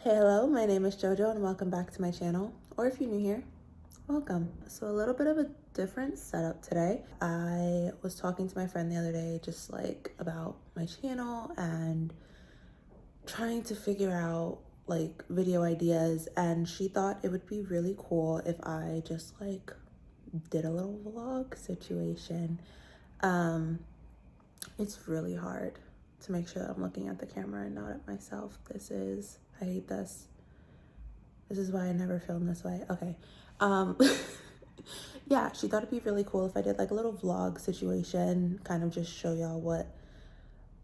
Hey, hello, my name is JoJo and welcome back to my channel. Or if you're new here, welcome. So a little bit of a different setup today. I was talking to my friend the other day just like about my channel and trying to figure out like video ideas, and she thought it would be really cool if I just like did a little vlog situation. It's really hard to make sure that I'm looking at the camera and not at myself. I hate this. This is why I never film this way. Okay. Yeah, she thought it'd be really cool if I did like a little vlog situation, kind of just show y'all what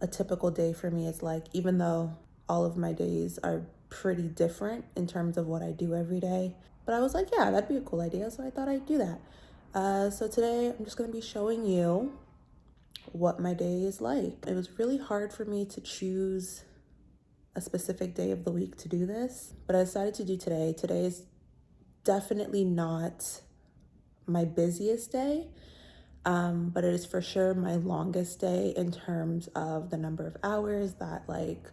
a typical day for me is like, even though all of my days are pretty different in terms of what I do every day. But I was like, yeah, that'd be a cool idea. So I thought I'd do that. So today I'm just going to be showing you what my day is like. It was really hard for me to choose a specific day of the week to do this, but I decided to do today. Today is definitely not my busiest day, but it is for sure my longest day in terms of the number of hours that like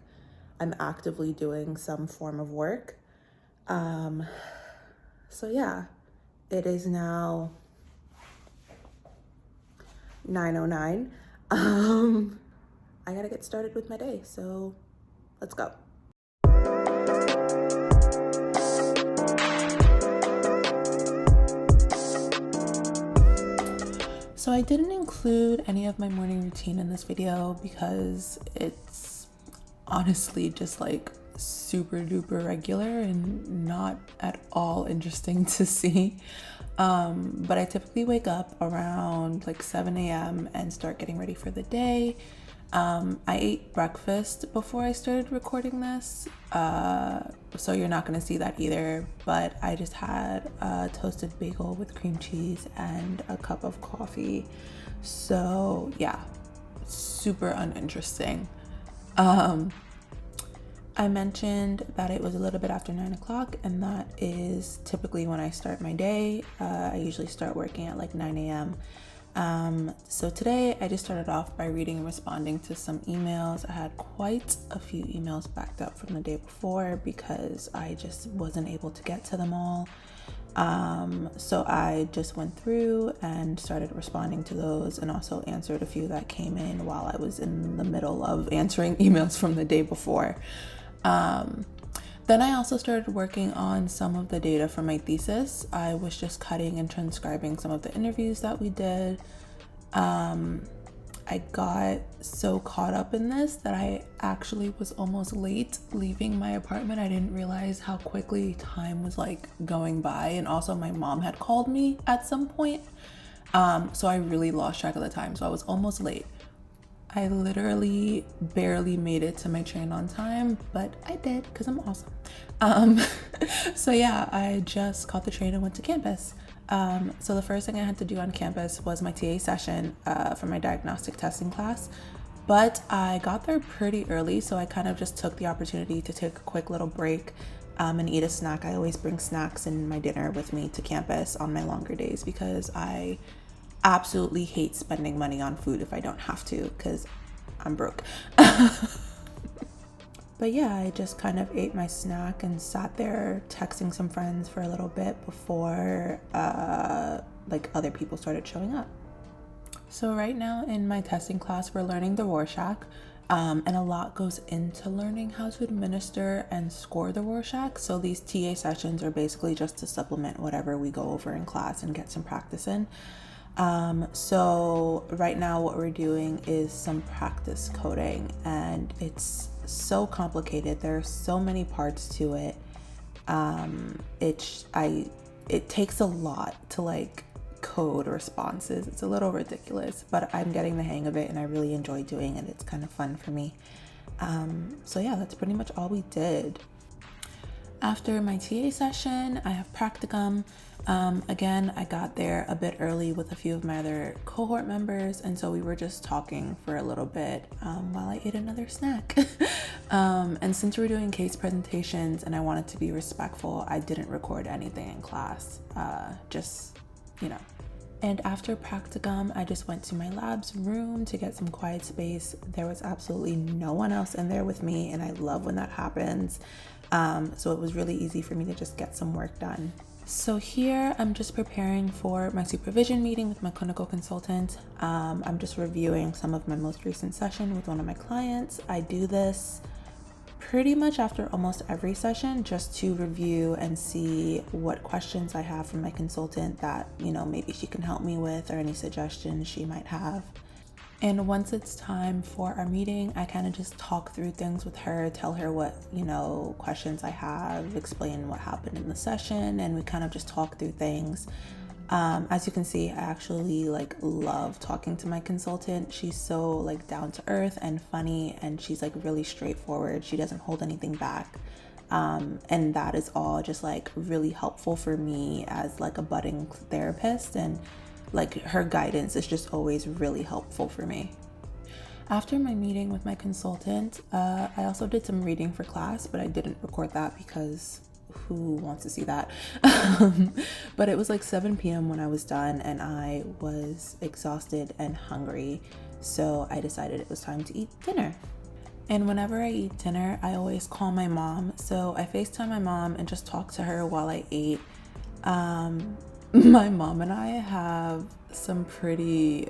I'm actively doing some form of work. So yeah, it is now 9:09. I gotta get started with my day, so let's go. So I didn't include any of my morning routine in this video because it's honestly just like super duper regular and not at all interesting to see. But I typically wake up around like 7 a.m. and start getting ready for the day. I ate breakfast before I started recording this, so you're not gonna see that either, but I just had a toasted bagel with cream cheese and a cup of coffee. So yeah, super uninteresting. I mentioned that it was a little bit after 9 o'clock, and that is typically when I start my day. I usually start working at like 9 a.m. So today I just started off by reading and responding to some emails. I had quite a few emails backed up from the day before because I just wasn't able to get to them all. So I just went through and started responding to those, and also answered a few that came in while I was in the middle of answering emails from the day before. Then I also started working on some of the data for my thesis. I was just cutting and transcribing some of the interviews that we did. I got so caught up in this that I actually was almost late leaving my apartment. I didn't realize how quickly time was like going by, and also my mom had called me at some point. So I really lost track of the time. So I was almost late. I literally barely made it to my train on time, but I did because I'm awesome. So yeah, I just caught the train and went to campus. So the first thing I had to do on campus was my TA session for my diagnostic testing class, but I got there pretty early, so I kind of just took the opportunity to take a quick little break and eat a snack. I always bring snacks and my dinner with me to campus on my longer days because I absolutely hate spending money on food if I don't have to, because I'm broke. But yeah, I just kind of ate my snack and sat there texting some friends for a little bit before like other people started showing up. So right now in my testing class, we're learning the Rorschach, and a lot goes into learning how to administer and score the Rorschach. So these TA sessions are basically just to supplement whatever we go over in class and get some practice in. So right now what we're doing is some practice coding, and it's so complicated. There are so many parts to it. It takes a lot to like code responses. It's a little ridiculous, but I'm getting the hang of it and I really enjoy doing it. It's kind of fun for me. So yeah, that's pretty much all we did. After my TA session, I have practicum. Again, I got there a bit early with a few of my other cohort members, and so we were just talking for a little bit while I ate another snack. And since we're doing case presentations and I wanted to be respectful, I didn't record anything in class, just, you know. And after practicum, I just went to my lab's room to get some quiet space. There was absolutely no one else in there with me, and I love when that happens. So it was really easy for me to just get some work done. So here I'm just preparing for my supervision meeting with my clinical consultant. I'm just reviewing some of my most recent session with one of my clients. I do this pretty much after almost every session just to review and see what questions I have from my consultant that, maybe she can help me with, or any suggestions she might have. And once it's time for our meeting, I kind of just talk through things with her, tell her what, questions I have, explain what happened in the session, and we kind of just talk through things. As you can see, I actually love talking to my consultant. She's so down to earth and funny, and she's really straightforward. She doesn't hold anything back. And that is all just really helpful for me as a budding therapist, and her guidance is just always really helpful for me. After my meeting with my consultant, I also did some reading for class, but I didn't record that because who wants to see that? But it was 7 p.m. when I was done, and I was exhausted and hungry. So I decided it was time to eat dinner. And whenever I eat dinner, I always call my mom. So I FaceTime my mom and just talk to her while I ate. My mom and I have some pretty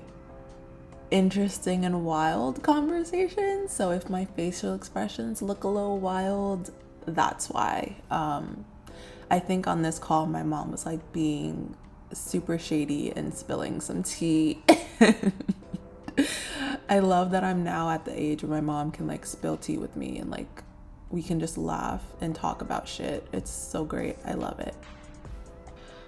interesting and wild conversations. So if my facial expressions look a little wild, that's why. I think on this call, my mom was being super shady and spilling some tea. I love that I'm now at the age where my mom can spill tea with me, and we can just laugh and talk about shit. It's so great. I love it.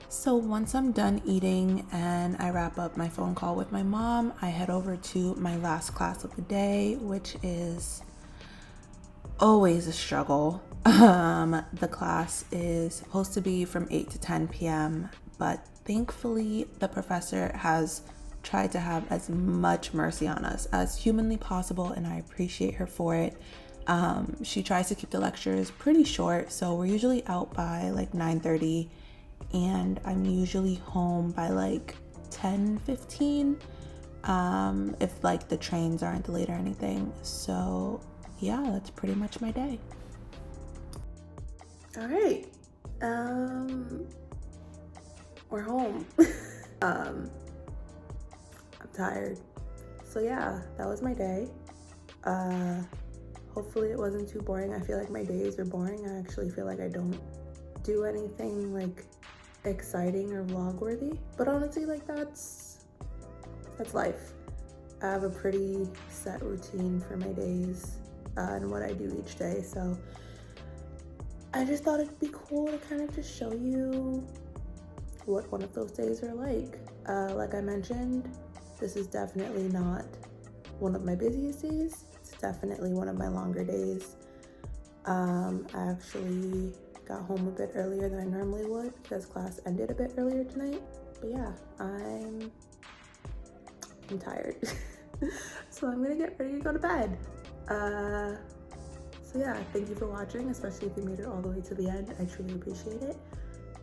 So once I'm done eating and I wrap up my phone call with my mom, I head over to my last class of the day, which is always a struggle. The class is supposed to be from 8 to 10 p.m., but thankfully the professor has tried to have as much mercy on us as humanly possible, and I appreciate her for it. She tries to keep the lectures pretty short, so we're usually out by 9:30, and I'm usually home by 10:15, if the trains aren't delayed or anything. So yeah, that's pretty much my day. All right, we're home. I'm tired. So yeah, that was my day. Hopefully it wasn't too boring. I feel like my days are boring. I actually feel like I don't do anything exciting or vlog worthy, but honestly that's life. I have a pretty set routine for my days and what I do each day, so I just thought it'd be cool to kind of just show you what one of those days are like. Like I mentioned, this is definitely not one of my busiest days. It's definitely one of my longer days. I actually got home a bit earlier than I normally would because class ended a bit earlier tonight. But yeah, I'm tired. So I'm gonna get ready to go to bed. So yeah, thank you for watching, especially if you made it all the way to the end. I truly appreciate it.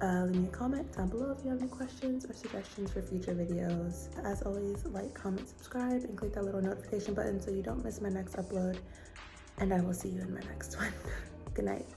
Leave me a comment down below if you have any questions or suggestions for future videos. As always, like, comment, subscribe, and click that little notification button so you don't miss my next upload. And I will see you in my next one. Good night.